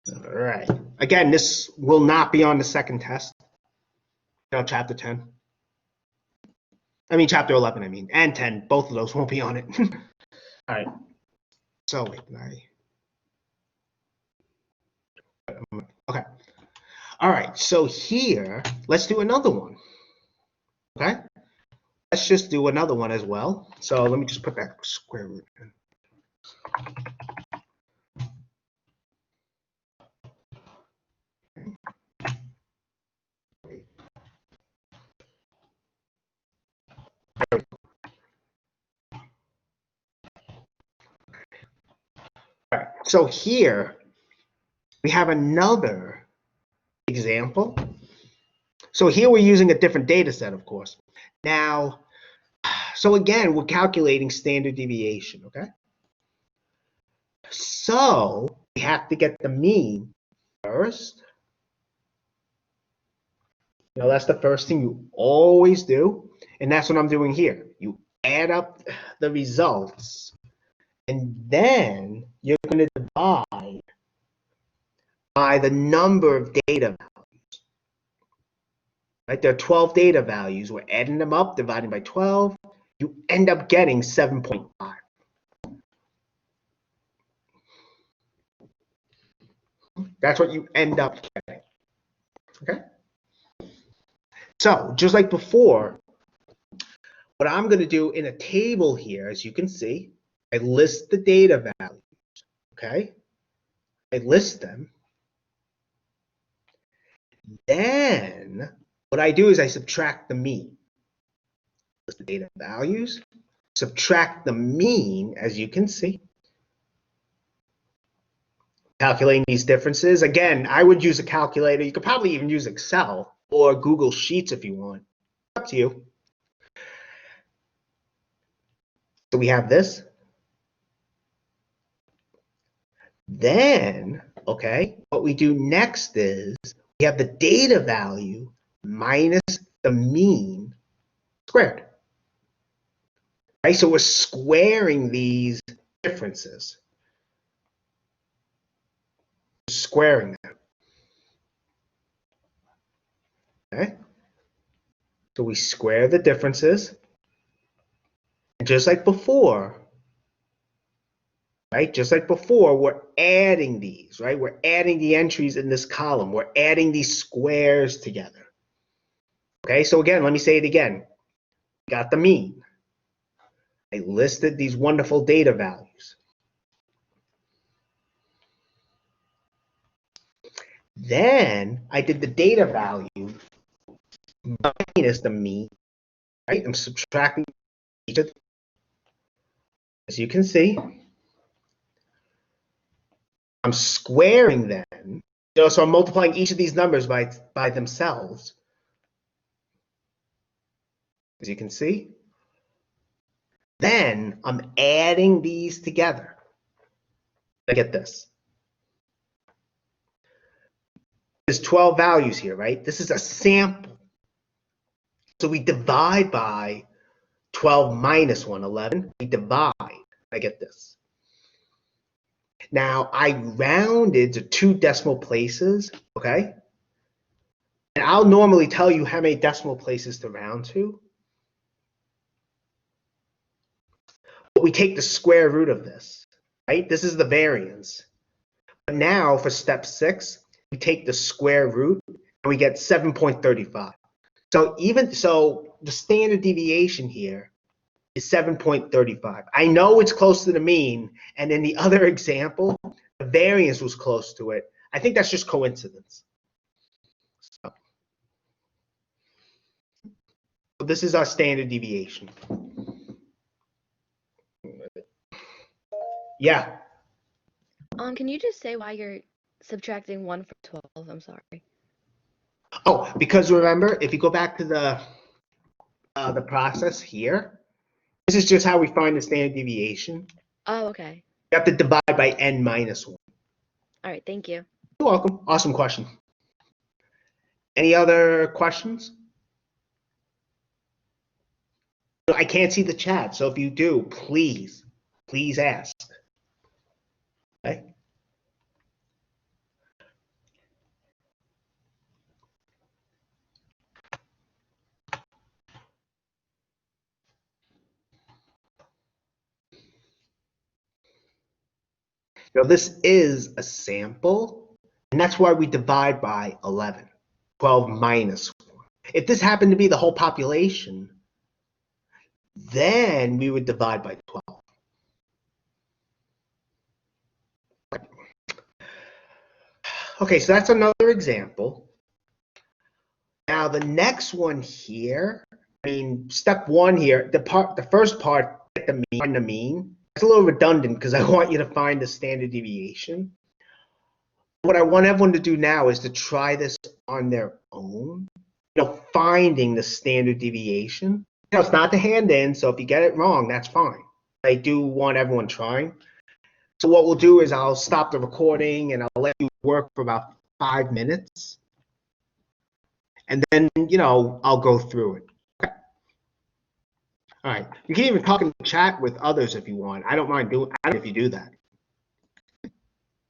All right. Again, this will not be on the second test. Chapter 10. I mean, chapter 11, I mean, and 10. Both of those won't be on it. All right. So, wait, okay. All right. So here, let's do another one. Okay. Let's just do another one as well. So let me just put that square root in. All right, so here we have another example. So here we're using a different data set, of course. Now, so again, we're calculating standard deviation, okay? So we have to get the mean first. That's the first thing you always do. And that's what I'm doing here. You add up the results, and then you're going to divide by the number of data values. Right? There are 12 data values. We're adding them up, dividing by 12. You end up getting 7.5. That's what you end up getting. Okay? So, just like before, what I'm going to do in a table here, as you can see, I list the data values. Okay? I list them. Then, what I do is I subtract the mean. List the data values, subtract the mean, as you can see. Calculating these differences. Again, I would use a calculator. You could probably even use Excel or Google Sheets if you want. Up to you. So we have this. Then, okay, what we do next is we have the data value minus the mean squared. Right? So we're squaring these differences. Squaring them. Okay? So we square the differences. And just like before, right? Just like before, we're adding these, right? We're adding the entries in this column. We're adding these squares together. Okay, so again, let me say it again. Got the mean. I listed these wonderful data values. Then I did the data value minus the mean, right? I'm subtracting each of them. As you can see, I'm squaring them. So I'm multiplying each of these numbers by themselves. As you can see. Then I'm adding these together. I get this. There's 12 values here, right? This is a sample. So we divide by 12 minus 1, 11. We divide. I get this. Now, I rounded to 2 decimal places, okay? And I'll normally tell you how many decimal places to round to. But we take the square root of this, right? This is the variance. But now, for step 6, we take the square root, and we get 7.35. So the standard deviation here is 7.35. I know it's close to the mean, and in the other example, the variance was close to it. I think that's just coincidence. So this is our standard deviation. Yeah. Can you just say why you're subtracting 1 from 12? I'm sorry. Oh, because remember, if you go back to the process here, this is just how we find the standard deviation. Oh, okay. You have to divide by n minus 1. All right, thank you. You're welcome. Awesome question. Any other questions? I can't see the chat, so if you do, please ask. Okay? This is a sample, and that's why we divide by 11. 12 minus 1. If this happened to be the whole population, then we would divide by 12. Okay, so that's another example. Now the next one here, step 1 here, the first part, get the mean, find the mean. It's a little redundant because I want you to find the standard deviation. What I want everyone to do now is to try this on their own, finding the standard deviation. It's not the hand in, so if you get it wrong, that's fine. I do want everyone trying. So what we'll do is I'll stop the recording and I'll let you work for about 5 minutes. And then, I'll go through it. Okay. All right. You can even talk in the chat with others if you want. I don't mind doing it if you do that.